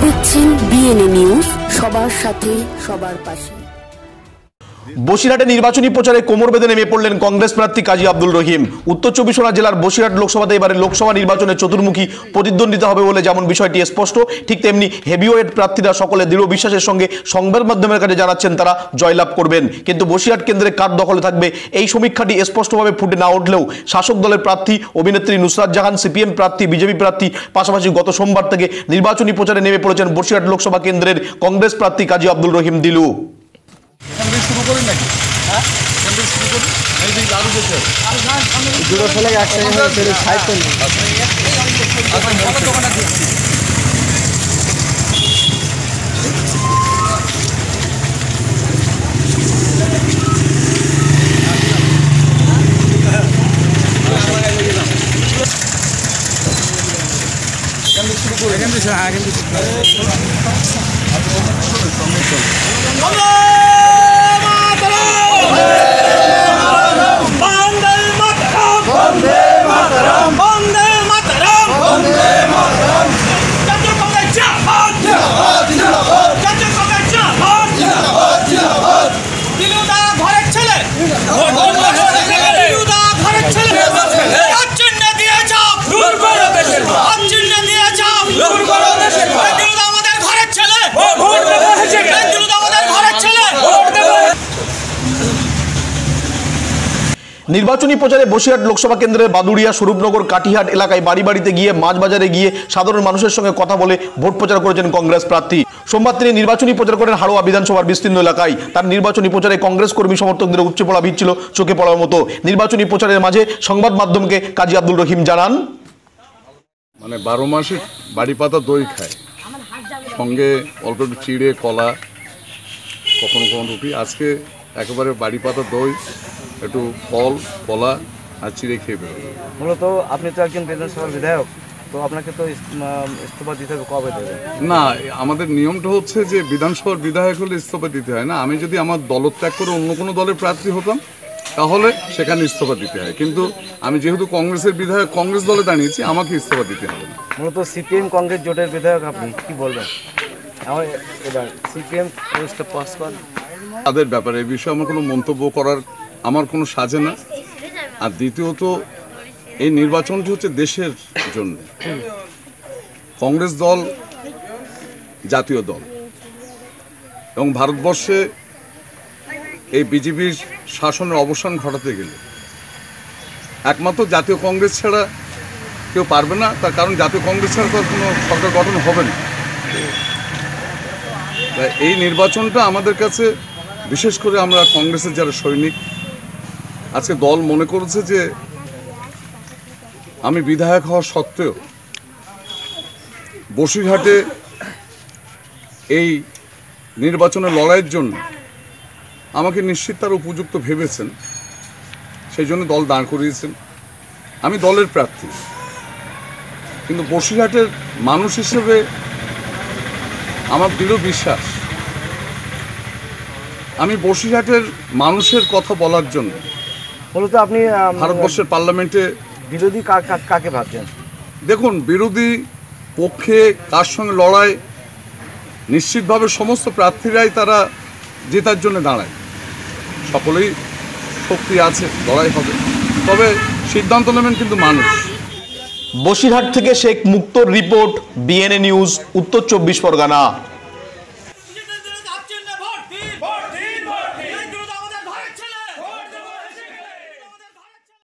দেখছেন BNA news, সবার সাথে সবার পাশে। বসিরহাটে নির্বাচনী প্রচারে কোমর বেঁধে নেমে পড়লেন কংগ্রেস প্রার্থী কাজী আব্দুল রহিম। উত্তর চব্বিশ পরগনা জেলার বসিরহাট লোকসভাতে এবারে লোকসভা নির্বাচনে চতুর্মুখী প্রতিদ্বন্দ্বিতা হবে বলে যেমন বিষয়টি স্পষ্ট, ঠিক তেমনি হেভিওয়েট প্রার্থীরা সকলে দৃঢ় বিশ্বাসের সঙ্গে সংবাদ মাধ্যমের কাছে জানাচ্ছেন তারা জয়লাভ করবেন। কিন্তু বসিরহাট কেন্দ্রে কার দখলে থাকবে এই সমীক্ষাটি স্পষ্টভাবে ফুটে না উঠলেও শাসক দলের প্রার্থী অভিনেত্রী নুসরাত জাহান, সিপিএম প্রার্থী, বিজেপি প্রার্থী, পাশাপাশি গত সোমবার থেকে নির্বাচনী প্রচারে নেমে পড়েছেন বসিরহাট লোকসভা কেন্দ্রের কংগ্রেস প্রার্থী কাজী আব্দুল রহিম দিলু। শুরু করি নাকি? হ্যাঁ, শুরু করি। এই দিন আরো বলতে দুটো ছেলে একসাথে সাইড করুন। দোকানে দিচ্ছি। শুরু করে এখান থেকে আগে নির্বাচনী প্রচারে বসিরহাট লোকসভা কেন্দ্রের বাদুড়িয়া, স্বরূপনগর, কাটিহাট এলাকায় বাড়ি বাড়িতে গিয়ে, মাছ বাজারে গিয়ে সাধারণ মানুষের সঙ্গে কথা বলে ভোট প্রচার করেছেন কংগ্রেস প্রার্থী। সোমবার তিনি নির্বাচনী প্রচার করেন হাড়োয়া বিধানসভার বিস্তীর্ণ এলাকায়। তার নির্বাচনী প্রচারে কংগ্রেস কর্মী সমর্থকদের উপচে পড়া ভিড় ছিল চোখে পড়ার মতো। নির্বাচনী প্রচারের মাঝে সংবাদ মাধ্যমকে কাজী আব্দুল রহিম জানান, মানে 12 মাসে বাড়ি পাতা দই খায়, সঙ্গে অল্প একটু চিড়ে, কলা, কখনো কখনো রুটি। আজকে একেবারে বাড়ি পাতা দই, একটু ফল, কলা আর চিড়ে খেয়ে বেরোবে। মূলত আপনি তো একজন বিধানসভার বিধায়ক, তো আপনাকে তো ইস্তফা দিতে হবে, কবে দেবেন? না, আমাদের নিয়মটা হচ্ছে যে বিধানসভার বিধায়ক হলে ইস্তফা দিতে হয় না। আমি যদি আমার দলত্যাগ করে অন্য কোনো দলের প্রার্থী হতাম তাহলে সেখানে ইস্তফা দিতে হয়, কিন্তু আমি যেহেতু কংগ্রেসের বিধায়ক, কংগ্রেস দলে দাঁড়িয়েছি, আমাকে ইস্তফা দিতে হবে না। মূলত সিপিএম কংগ্রেস জোটের বিধায়ক আপনি, কি বলবেন? আমার এবার সিপিএম পাস করেন তাদের ব্যাপারে এই বিষয়ে আমার কোনো মন্তব্য করার আমার কোনো সাজে না। আর দ্বিতীয়ত, এই নির্বাচনটি হচ্ছে দেশের জন্য। কংগ্রেস দল জাতীয় দল এবং ভারতবর্ষে এই বিজেপির শাসনের অবসান ঘটাতে গেলে একমাত্র জাতীয় কংগ্রেস ছাড়া কেউ পারবে না। তার কারণ জাতীয় কংগ্রেস ছাড়া তো কোনো সরকার গঠন হবে না। এই নির্বাচনটা আমাদের কাছে, বিশেষ করে আমরা কংগ্রেসের যারা সৈনিক, আজকে দল মনে করেছে যে আমি বিধায়ক হওয়া সত্ত্বেও বসিরহাটে এই নির্বাচনের লড়াইয়ের জন্য আমাকে নিশ্চিত তার উপযুক্ত ভেবেছেন, সেই জন্য দল দাঁড় করিয়েছেন। আমি দলের প্রার্থী, কিন্তু বসিরহাটের মানুষ হিসেবে আমার দৃঢ় বিশ্বাস আমি বসিরহাটের মানুষের কথা বলার জন্য মূলত আপনি ভারতবর্ষের পার্লামেন্টে বিরোধী কাকে ভাবছেন? দেখুন, বিরোধী পক্ষে কার সঙ্গে লড়াই, নিশ্চিতভাবে সমস্ত প্রার্থীরাই তারা জেতার জন্য দাঁড়ায়। সকলেই শক্তি আছে, লড়াই হবে, তবে সিদ্ধান্ত নেবেন কিন্তু মানুষ। বসিরহাট থেকে শেখ মুক্তোর রিপোর্ট, বিএনএ নিউজ, উত্তর চব্বিশ পরগনা।